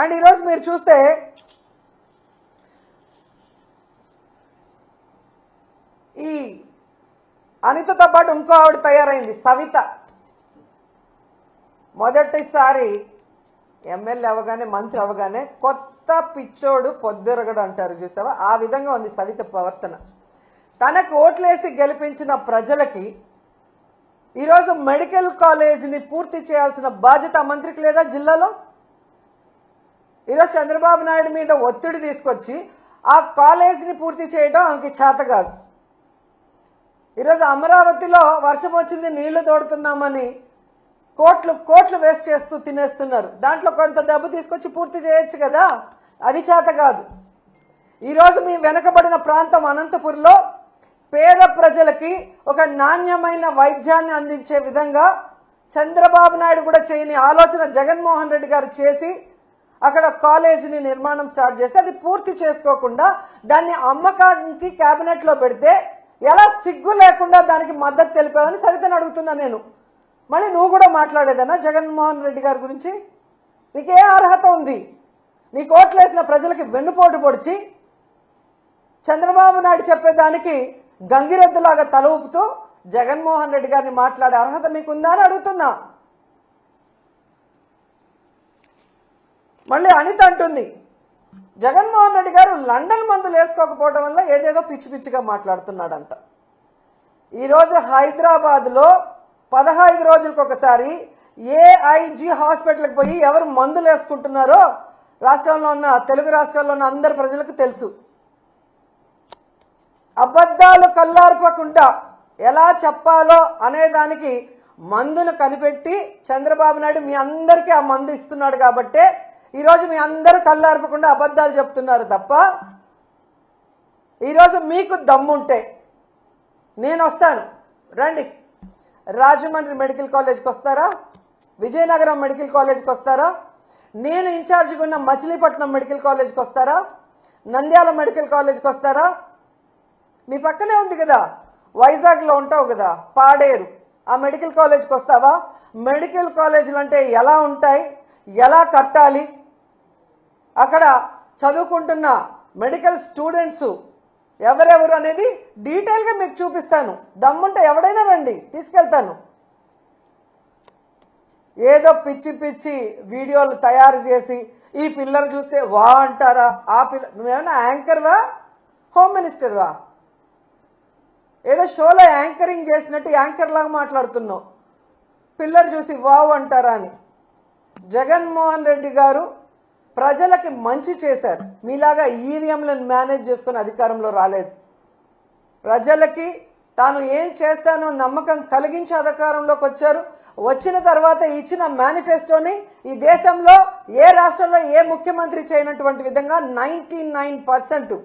And ఈరోజు మీరు చూస్తే ఈ అనితతో పాటు ఇంకో ఆవిడ తయారైంది, సవిత. మొదటిసారి ఎమ్మెల్యే అవగానే, మంత్రి అవగానే కొత్త పిచ్చోడు పొద్దురగడు అంటారు చూసావా, ఆ విధంగా ఉంది సవిత ప్రవర్తన. తనకు ఓట్లేసి గెలిపించిన ప్రజలకి ఈరోజు మెడికల్ కాలేజీని పూర్తి చేయాల్సిన బాధ్యత మంత్రికి లేదా జిల్లాలో? ఈరోజు చంద్రబాబు నాయుడు మీద ఒత్తిడి తీసుకొచ్చి ఆ కాలేజీని పూర్తి చేయడం ఆమెకి చేత కాదు. ఈరోజు అమరావతిలో వర్షం వచ్చింది, నీళ్లు తోడుతున్నామని కోట్లు వేస్ట్ చేస్తూ తినేస్తున్నారు. దాంట్లో కొంత డబ్బు తీసుకొచ్చి పూర్తి చేయొచ్చు కదా, అది చేత కాదు. ఈరోజు మీ వెనకబడిన ప్రాంతం అనంతపురంలో పేద ప్రజలకి ఒక నాణ్యమైన వైద్యాన్ని అందించే విధంగా చంద్రబాబు నాయుడు కూడా చేయని ఆలోచన జగన్మోహన్ రెడ్డి గారు చేసి అక్కడ కాలేజీని నిర్మాణం స్టార్ట్ చేస్తే అది పూర్తి చేసుకోకుండా దాన్ని అమ్మకానికి కేబినెట్ లో పెడితే ఎలా సిగ్గు లేకుండా దానికి మద్దతు తెలిపావని సవితను అడుగుతున్నా నేను. మళ్ళీ నువ్వు కూడా మాట్లాడేదన్నా జగన్మోహన్ రెడ్డి గారి గురించి? నీకే అర్హత ఉంది? నీ కోట్లేసిన ప్రజలకి వెన్నుపోటు పొడిచి చంద్రబాబు నాయుడు చెప్పేదానికి గంగిరెద్దులాగా తల ఊపుతూ జగన్మోహన్ రెడ్డి గారిని మాట్లాడే అర్హత మీకుందా అని అడుగుతున్నా. మళ్ళీ అనిత అంటుంది జగన్మోహన్ రెడ్డి గారు లండన్ మందులు వేసుకోకపోవడం వల్ల ఏదేదో పిచ్చి పిచ్చిగా మాట్లాడుతున్నాడంట. ఈరోజు హైదరాబాద్లో 15 రోజులకు ఒకసారి ఏఐజీ హాస్పిటల్కి పోయి ఎవరు మందులు వేసుకుంటున్నారో రాష్ట్రంలో ఉన్న, తెలుగు రాష్ట్రాల్లో ఉన్న అందరి ప్రజలకు తెలుసు. అబద్ధాలు కల్లార్పకుండా ఎలా చెప్పాలో అనేదానికి మందును కనిపెట్టి చంద్రబాబు నాయుడు మీ అందరికీ ఆ మందు ఇస్తున్నాడు కాబట్టే ఈరోజు మీ అందరూ కల్లార్పకుండా అబద్ధాలు చెప్తున్నారు తప్ప, ఈరోజు మీకు దమ్ముంటే నేను వస్తాను, రండి. రాజమండ్రి మెడికల్ కాలేజ్కి వస్తారా? విజయనగరం మెడికల్ కాలేజ్కి వస్తారా? నేను ఇన్ఛార్జిగా ఉన్న మచిలీపట్నం మెడికల్ కాలేజ్కి వస్తారా? నంద్యాల మెడికల్ కాలేజ్కి వస్తారా? మీ పక్కనే ఉంది కదా, వైజాగ్లో ఉంటావు కదా, పాడేరు, ఆ మెడికల్ కాలేజ్కి వస్తావా? మెడికల్ కాలేజీలు అంటే ఎలా ఉంటాయి, ఎలా కట్టాలి, అక్కడ చదువుకుంటున్న మెడికల్ స్టూడెంట్స్ ఎవరెవరు అనేది డీటెయిల్గా మీకు చూపిస్తాను. దమ్ముంటే ఎవడైనా రండి, తీసుకెళ్తాను. ఏదో పిచ్చి పిచ్చి వీడియోలు తయారు చేసి ఈ పిల్లలు చూస్తే వా అంటారా? ఆ పిల్ల నువ్వేమన్నా యాంకర్వా, హోమ్ మినిస్టర్వా? ఏదో షోలో యాంకరింగ్ చేసినట్టు యాంకర్ లాగా మాట్లాడుతున్నావు. పిల్లలు చూసి వావ్ అంటారా అని. జగన్మోహన్ రెడ్డి గారు ప్రజలకి మంచి చేశారు. మీలాగా ఈవీఎంలను మేనేజ్ చేసుకుని అధికారంలో రాలేదు. ప్రజలకి తాను ఏం చేస్తానో నమ్మకం కలిగించి అధికారంలోకి వచ్చారు. వచ్చిన తర్వాత ఇచ్చిన మేనిఫెస్టోని ఈ దేశంలో ఏ రాష్ట్రంలో ఏ ముఖ్యమంత్రి చేయనటువంటి విధంగా 99%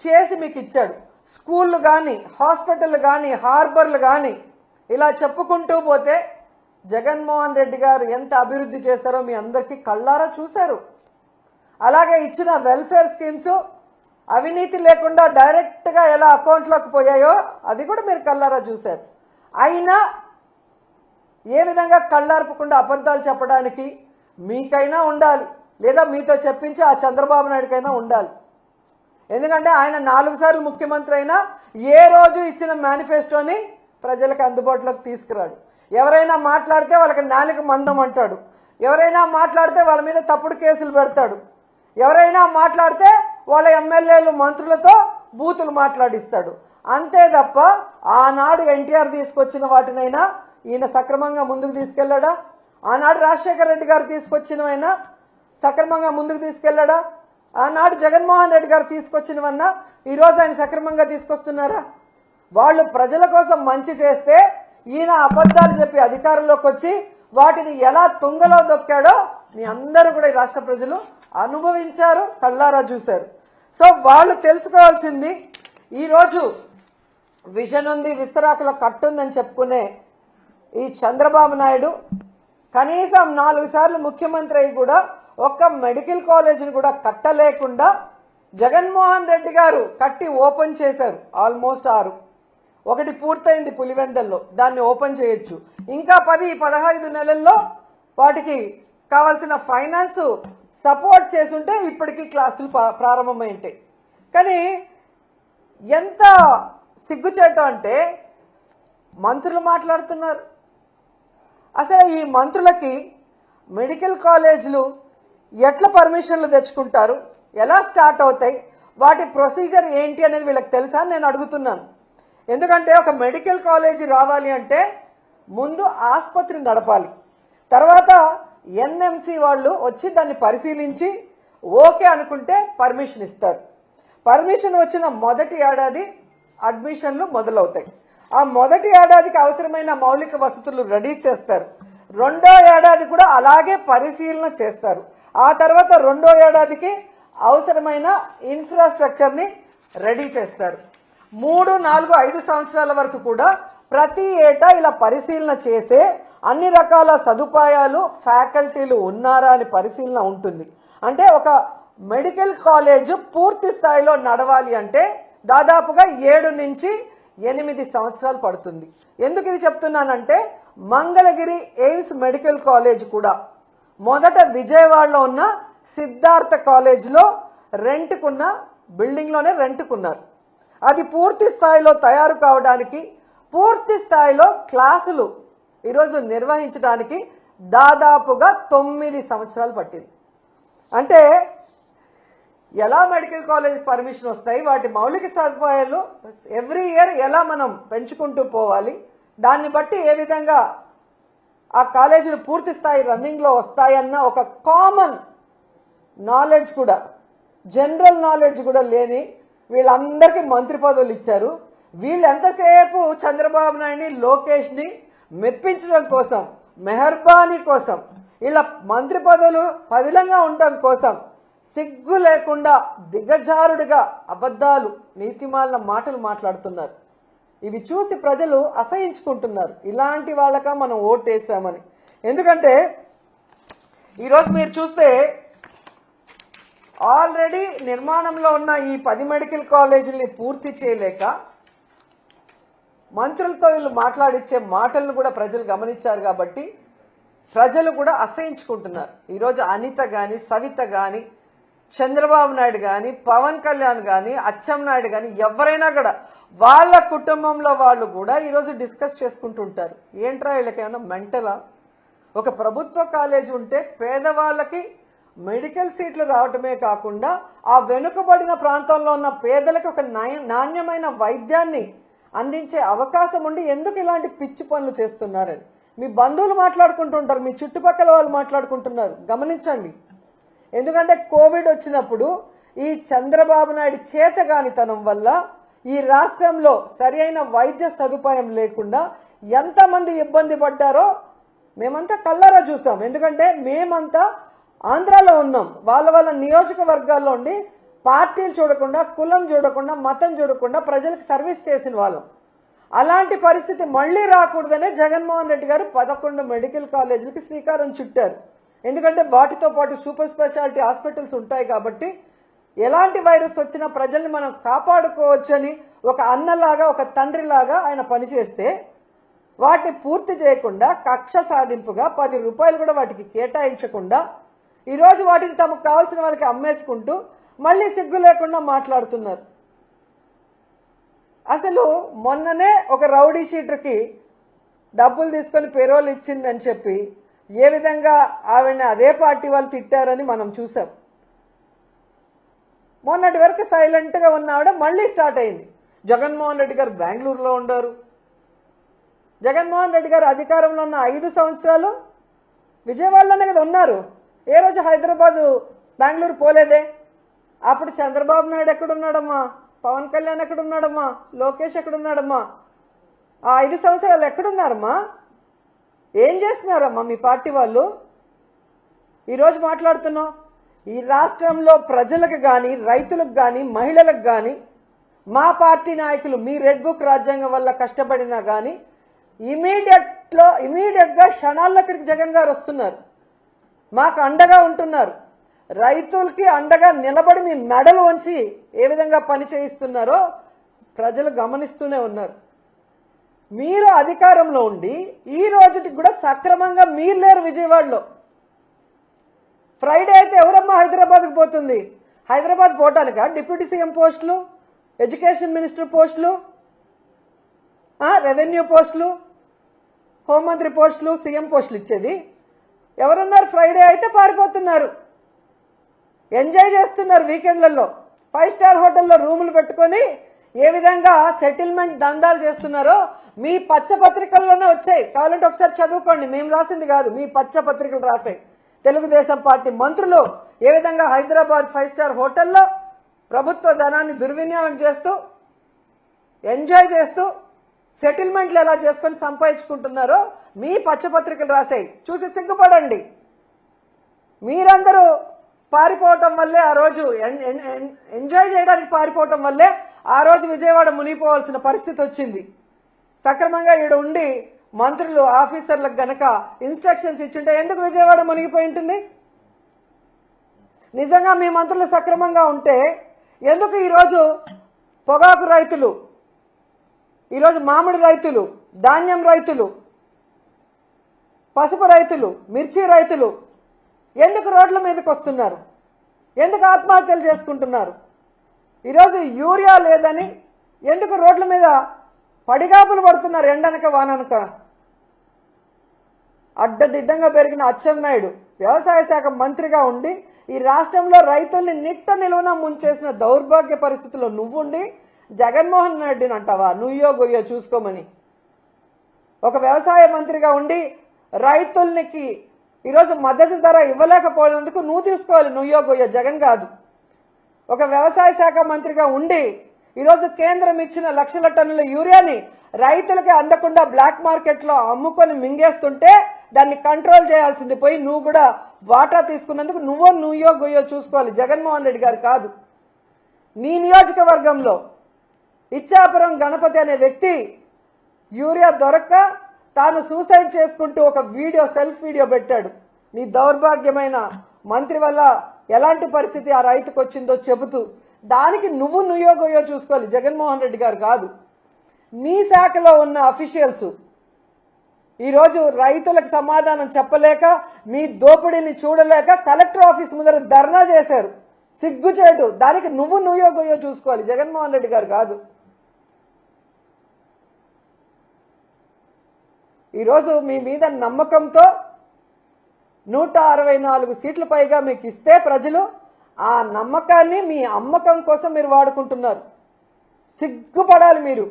చేసి మీకు ఇచ్చాడు. స్కూళ్ళు కానీ, హాస్పిటల్ కానీ, హార్బర్లు కానీ, ఇలా చెప్పుకుంటూ పోతే జగన్మోహన్ రెడ్డి గారు ఎంత అభివృద్ధి చేశారో మీ అందరికీ కళ్ళారా చూశారు. అలాగే ఇచ్చిన వెల్ఫేర్ స్కీమ్స్ అవినీతి లేకుండా డైరెక్ట్గా ఎలా అకౌంట్లోకి పోయాయో అది కూడా మీరు కళ్ళారా చూశారు. అయినా ఏ విధంగా కళ్ళార్పకుండా అబద్ధాలు చెప్పడానికి మీకైనా ఉండాలి, లేదా మీతో చెప్పించి ఆ చంద్రబాబు నాయుడుకైనా ఉండాలి. ఎందుకంటే ఆయన 4 సార్లు ముఖ్యమంత్రి అయినా ఏ రోజు ఇచ్చిన మేనిఫెస్టోని ప్రజలకు అందుబాటులోకి తీసుకురాడు. ఎవరైనా మాట్లాడితే వాళ్ళకి నాలుక మందం అంటాడు. ఎవరైనా మాట్లాడితే వాళ్ళ మీద తప్పుడు కేసులు పెడతాడు. ఎవరైనా మాట్లాడితే వాళ్ళ ఎమ్మెల్యేలు మంత్రులతో బూతులు మాట్లాడిస్తాడు. అంతే తప్ప ఆనాడు ఎన్టీఆర్ తీసుకొచ్చిన వాటినైనా ఈయన సక్రమంగా ముందుకు తీసుకెళ్లాడా? ఆనాడు రాజశేఖర రెడ్డి గారు తీసుకొచ్చినవైనా సక్రమంగా ముందుకు తీసుకెళ్లాడా? ఆనాడు జగన్మోహన్ రెడ్డి గారు తీసుకొచ్చినవన్నా ఈరోజు ఆయన సక్రమంగా తీసుకొస్తున్నారా? వాళ్ళు ప్రజల కోసం మంచి చేస్తే ఈయన అబద్ధాలు చెప్పి అధికారంలోకి వచ్చి వాటిని ఎలా తుంగలో దొక్కాడో మీ అందరూ కూడా ఈ రాష్ట్ర ప్రజలు అనుభవించారు, కళ్ళారా చూశారు. సో వాళ్ళు తెలుసుకోవాల్సింది, ఈరోజు విజన్ ఉంది, విస్తరాకుల కట్టుందని చెప్పుకునే ఈ చంద్రబాబు నాయుడు కనీసం 4 సార్లు ముఖ్యమంత్రి అయి కూడా ఒక్క మెడికల్ కాలేజీని కూడా కట్టలేకుండా జగన్మోహన్ రెడ్డి గారు కట్టి ఓపెన్ చేశారు. ఆల్మోస్ట్ 6, ఒకటి పూర్తయింది పులివెందల్లో, దాన్ని ఓపెన్ చేయొచ్చు. ఇంకా 10-15 నెలల్లో వాటికి కావాల్సిన ఫైనాన్స్ సపోర్ట్ చేసుంటే ఇప్పటికీ క్లాసులు ప్రారంభమై ఉంటాయి. కానీ ఎంత సిగ్గుచేట అంటే మంత్రులు మాట్లాడుతున్నారు. అసలు ఈ మంత్రులకి మెడికల్ కాలేజీలు ఎట్లా పర్మిషన్లు తెచ్చుకుంటారు, ఎలా స్టార్ట్ అవుతాయి, వాటి ప్రొసీజర్ ఏంటి అనేది వీళ్ళకి తెలుసా అని నేను అడుగుతున్నాను. ఎందుకంటే ఒక మెడికల్ కాలేజీ రావాలి అంటే ముందు ఆసుపత్రి నడపాలి, తర్వాత ఎన్ఎంసి వాళ్ళు వచ్చి దాన్ని పరిశీలించి ఓకే అనుకుంటే పర్మిషన్ ఇస్తారు. పర్మిషన్ వచ్చిన మొదటి ఏడాది అడ్మిషన్లు మొదలవుతాయి. ఆ మొదటి ఏడాదికి అవసరమైన మౌలిక వసతులు రెడీ చేస్తారు. రెండో ఏడాది కూడా అలాగే పరిశీలన చేస్తారు. ఆ తర్వాత రెండో ఏడాదికి అవసరమైన ఇన్ఫ్రాస్ట్రక్చర్ని రెడీ చేస్తారు. 3, 4, 5 సంవత్సరాల వరకు కూడా ప్రతి ఏటా ఇలా పరిశీలన చేసే అన్ని రకాల సదుపాయాలు ఫ్యాకల్టీలు ఉన్నారా అని పరిశీలన ఉంటుంది. అంటే ఒక మెడికల్ కాలేజ్ పూర్తి స్థాయిలో నడవాలి అంటే దాదాపుగా 7 నుంచి 8 సంవత్సరాలు పడుతుంది. ఎందుకు ఇది చెప్తున్నానంటే మంగళగిరి ఎయిమ్స్ మెడికల్ కాలేజ్ కూడా మొదట విజయవాడలో ఉన్న సిద్ధార్థ కాలేజ్లో రెంట్కున్న బిల్డింగ్లోనే రెంట్కున్నారు. అది పూర్తి స్థాయిలో తయారు కావడానికి, పూర్తి స్థాయిలో క్లాసులు ఈరోజు నిర్వహించడానికి దాదాపుగా 9 సంవత్సరాలు పట్టింది. అంటే ఎలా మెడికల్ కాలేజ్ పర్మిషన్ వస్తాయి, వాటి మౌలిక సదుపాయాలు ఎవ్రీ ఇయర్ ఎలా మనం పెంచుకుంటూ పోవాలి, దాన్ని బట్టి ఏ విధంగా ఆ కాలేజీలు పూర్తి స్థాయి రన్నింగ్లో వస్తాయన్న ఒక కామన్ నాలెడ్జ్ కూడా, జనరల్ నాలెడ్జ్ కూడా లేని వీళ్ళందరికీ మంత్రి పదవులు ఇచ్చారు. వీళ్ళు ఎంతసేపు చంద్రబాబు నాయుడిని, లోకేష్ని మెప్పించడం కోసం, మెహర్బానీ కోసం, ఇలా మంత్రి పదవులు పదిలంగా ఉండడం కోసం సిగ్గు లేకుండా దిగజారుడిగా అబద్ధాలు, నీతిమాలిన మాటలు మాట్లాడుతున్నారు. ఇవి చూసి ప్రజలు అసహించుకుంటున్నారు. ఇలాంటి వాళ్ళక మనం ఓటేసామని. ఎందుకంటే ఈరోజు మీరు చూస్తే ఆల్రెడీ నిర్మాణంలో ఉన్న ఈ 10 మెడికల్ కాలేజీలని పూర్తి చేయలేక మంత్రులతో వీళ్ళు మాట్లాడిచ్చే మాటలను కూడా ప్రజలు గమనించారు. కాబట్టి ప్రజలు కూడా అసహించుకుంటున్నారు. ఈరోజు అనిత కానీ, సవిత కానీ, చంద్రబాబు నాయుడు కానీ, పవన్ కళ్యాణ్ కానీ, అచ్చెన్నాయుడు కానీ ఎవరైనా కూడా వాళ్ళ కుటుంబంలో వాళ్ళు కూడా ఈరోజు డిస్కస్ చేసుకుంటుంటారు. ఏంట్రా వీళ్ళకి ఏమన్నా మెంటలా? ఒక ప్రభుత్వ కాలేజీ ఉంటే పేదవాళ్ళకి మెడికల్ సీట్లు రావటమే కాకుండా ఆ వెనుకబడిన ప్రాంతంలో ఉన్న పేదలకు ఒక నాణ్యమైన వైద్యాన్ని అందించే అవకాశం ఉండి ఎందుకు ఇలాంటి పిచ్చి పనులు చేస్తున్నారని మీ బంధువులు మాట్లాడుకుంటుంటారు, మీ చుట్టుపక్కల వాళ్ళు మాట్లాడుకుంటున్నారు. గమనించండి. ఎందుకంటే కోవిడ్ వచ్చినప్పుడు ఈ చంద్రబాబు నాయుడు చేతగానితనం వల్ల ఈ రాష్ట్రంలో సరైన వైద్య సదుపాయం లేకుండా ఎంతమంది ఇబ్బంది పడ్డారో మేమంతా కళ్ళారా చూసాం. ఎందుకంటే మేమంతా ఆంధ్రాలో ఉన్నాం. వాళ్ళ నియోజకవర్గాల్లో ఉండి పార్టీలు చూడకుండా, కులం చూడకుండా, మతం చూడకుండా ప్రజలకు సర్వీస్ చేసిన వాళ్ళం. అలాంటి పరిస్థితి మళ్లీ రాకూడదనే జగన్మోహన్ రెడ్డి గారు 11 మెడికల్ కాలేజీలకి శ్రీకారం చుట్టారు. ఎందుకంటే వాటితో పాటు సూపర్ స్పెషాలిటీ హాస్పిటల్స్ ఉంటాయి కాబట్టి ఎలాంటి వైరస్ వచ్చినా ప్రజల్ని మనం కాపాడుకోవచ్చని ఒక అన్నలాగా, ఒక తండ్రిలాగా ఆయన పనిచేస్తే వాటిని పూర్తి చేయకుండా కక్ష సాధింపుగా 10 రూపాయలు కూడా వాటికి కేటాయించకుండా ఈరోజు వాటిని తమకు కావాల్సిన వాళ్ళకి అమ్మేసుకుంటూ మళ్ళీ సిగ్గు లేకుండా మాట్లాడుతున్నారు. అసలు మొన్ననే ఒక రౌడీ షీటర్కి డబ్బులు తీసుకొని పెరోల్ ఇచ్చిందని చెప్పి ఏ విధంగా ఆవిడని అదే పార్టీ వాళ్ళు తిట్టారని మనం చూసాం. మొన్నటి వరకు సైలెంట్గా ఉన్న ఆవిడ మళ్ళీ స్టార్ట్ అయింది. జగన్మోహన్ రెడ్డి గారు బెంగళూరులో ఉండారు. జగన్మోహన్ రెడ్డి గారు అధికారంలో ఉన్న 5 సంవత్సరాలు విజయవాడలోనే కదా ఉన్నారు. ఏ రోజు హైదరాబాదు, బెంగళూరు పోలేదే. అప్పుడు చంద్రబాబు నాయుడు ఎక్కడున్నాడమ్మా, పవన్ కళ్యాణ్ ఎక్కడున్నాడమ్మా, లోకేష్ ఎక్కడున్నాడమ్మా? ఆ 5 సంవత్సరాలు ఎక్కడున్నారమ్మా? ఏం చేస్తున్నారమ్మా మీ పార్టీ వాళ్ళు? ఈరోజు మాట్లాడుతున్నాం. ఈ రాష్ట్రంలో ప్రజలకు కానీ, రైతులకు కానీ, మహిళలకు కానీ మా పార్టీ నాయకులు మీ రెడ్ బుక్ రాజ్యాంగం వల్ల కష్టపడినా కానీ ఇమీడియట్గా క్షణాల్లో ఇక్కడికి జగన్ గారు వస్తున్నారు, మాకు అండగా ఉంటున్నారు. రైతులకి అండగా నిలబడి మీ మెడలు వంచి ఏ విధంగా పని చేయిస్తున్నారో ప్రజలు గమనిస్తూనే ఉన్నారు. మీరు అధికారంలో ఉండి ఈ రోజుకి కూడా సక్రమంగా మీరు లేరు విజయవాడలో. ఫ్రైడే అయితే ఎవరమ్మా హైదరాబాద్కి పోతుంది? హైదరాబాద్ పోవటానికా డిప్యూటీ సీఎం పోస్టులు, ఎడ్యుకేషన్ మినిస్టర్ పోస్టులు, రెవెన్యూ పోస్టులు, హోంమంత్రి పోస్టులు, సీఎం పోస్టులు ఇచ్చేది? ఎవరున్నారు? ఫ్రైడే అయితే పారిపోతున్నారు, ఎంజాయ్ చేస్తున్నారు వీకెండ్లలో. 5 స్టార్ హోటల్లో రూములు పెట్టుకొని ఏ విధంగా సెటిల్మెంట్ దందాలు చేస్తున్నారో మీ పచ్చపత్రికల్లోనే వచ్చాయి. కావాలంటే ఒకసారి చదువుకోండి, మేము రాసింది కాదు, మీ పచ్చపత్రికలు రాసాయి. తెలుగుదేశం పార్టీ మంత్రులు ఏ విధంగా హైదరాబాద్ 5 స్టార్ హోటల్లో ప్రభుత్వ ధనాన్ని దుర్వినియోగం చేస్తూ ఎంజాయ్ చేస్తూ సెటిల్మెంట్లు ఎలా చేసుకొని సంపాదించుకుంటున్నారో మీ పచ్చపత్రికలు రాసాయి. చూసి సిగ్గుపడండి. మీరందరూ పారిపోవటం వల్లే ఆ రోజు ఎంజాయ్ చేయడానికి పారిపోవటం వల్లే ఆ రోజు విజయవాడ మునిగిపోవాల్సిన పరిస్థితి వచ్చింది. సక్రమంగా ఈడ ఉండి మంత్రులు ఆఫీసర్లకు గనక ఇన్స్ట్రక్షన్స్ ఇచ్చుంటే ఎందుకు విజయవాడ మునిగిపోయి ఉంటుంది? నిజంగా మీ మంత్రులు సక్రమంగా ఉంటే ఎందుకు ఈరోజు పొగాకు రైతులు, ఈరోజు మామిడి రైతులు, ధాన్యం రైతులు, పసుపు రైతులు, మిర్చి రైతులు ఎందుకు రోడ్ల మీదకి వస్తున్నారు? ఎందుకు ఆత్మహత్యలు చేసుకుంటున్నారు? ఈరోజు యూరియా లేదని ఎందుకు రోడ్ల మీద పడిగాపులు పడుతున్నారు? ఎండనక వాననక. అడ్డదిడ్డంగా పెరిగిన అచ్చెన్నాయుడు వ్యవసాయ శాఖ మంత్రిగా ఉండి ఈ రాష్ట్రంలో రైతుల్ని నిట్ట నిలువున ముంచేసిన దౌర్భాగ్య పరిస్థితుల్లో నువ్వుండి జగన్మోహన్ రెడ్డిని అంటావా నుయ్యో గొయ్యో చూసుకోమని? ఒక వ్యవసాయ మంత్రిగా ఉండి రైతులకి ఈరోజు మద్దతు ధర ఇవ్వలేకపోయినందుకు నువ్వు తీసుకోవాలి నుయ్యో గొయ్యో, జగన్ కాదు. ఒక వ్యవసాయ శాఖ మంత్రిగా ఉండి ఈరోజు కేంద్రం ఇచ్చిన లక్షల టన్నుల యూరియాని రైతులకి అందకుండా బ్లాక్ మార్కెట్లో అమ్ముకొని మింగేస్తుంటే దాన్ని కంట్రోల్ చేయాల్సింది పోయి నువ్వు కూడా వాటా తీసుకున్నందుకు నుయ్యో గొయ్యో చూసుకోవాలి, జగన్మోహన్ రెడ్డి గారు కాదు. నీ నియోజకవర్గంలో ఇచ్చాపురం గణపతి అనే వ్యక్తి యూరియా దొరక్క తాను సూసైడ్ చేసుకుంటూ ఒక వీడియో, సెల్ఫ్ వీడియో పెట్టాడు. నీ దౌర్భాగ్యమైన మంత్రి వల్ల ఎలాంటి పరిస్థితి ఆ రైతుకు వచ్చిందో చెబుతూ దానికి నుయ్యో గొయ్యో చూసుకోవాలి, జగన్మోహన్ రెడ్డి గారు కాదు. నీ శాఖలో ఉన్న అఫీషియల్స్ ఈరోజు రైతులకు సమాధానం చెప్పలేక మీ దోపిడీని చూడలేక కలెక్టర్ ఆఫీస్ ముందర ధర్నా చేశారు. సిగ్గుచేటు. దానికి నుయ్యో గొయ్యో చూసుకోవాలి, జగన్మోహన్ రెడ్డి గారు కాదు. ఈరోజు మీ మీద నమ్మకంతో 164 సీట్ల పైగా మీకు ఇస్తే ప్రజలు ఆ నమ్మకాన్ని మీ అమ్మకం కోసం మీరు వాడుకుంటున్నారు. సిగ్గుపడాలి మీరు.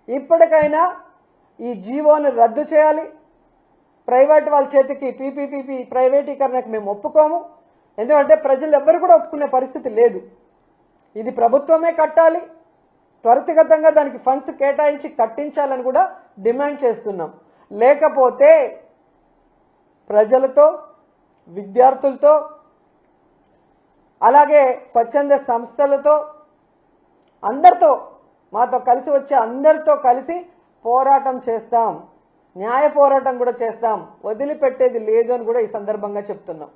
ఇప్పటికైనా ఈ జీవోను రద్దు చేయాలి. ప్రైవేట్ వాళ్ళ చేతికి పీపీపీ ప్రైవేటీకరణకు మేము ఒప్పుకోము. ఎందుకంటే ప్రజలు ఎవ్వరు కూడా ఒప్పుకునే పరిస్థితి లేదు. ఇది ప్రభుత్వమే కట్టాలి. త్వరితగతంగా దానికి ఫండ్స్ కేటాయించి కట్టించాలని కూడా డిమాండ్ చేస్తున్నాం. లేకపోతే ప్రజలతో, విద్యార్థులతో, అలాగే స్వచ్ఛంద సంస్థలతో, అందరితో, మాతో కలిసి వచ్చే అందరితో కలిసి పోరాటం చేస్తాం. న్యాయ పోరాటం కూడా చేస్తాం. వదిలిపెట్టేది లేదు అని కూడా ఈ సందర్భంగా చెప్తున్నాం.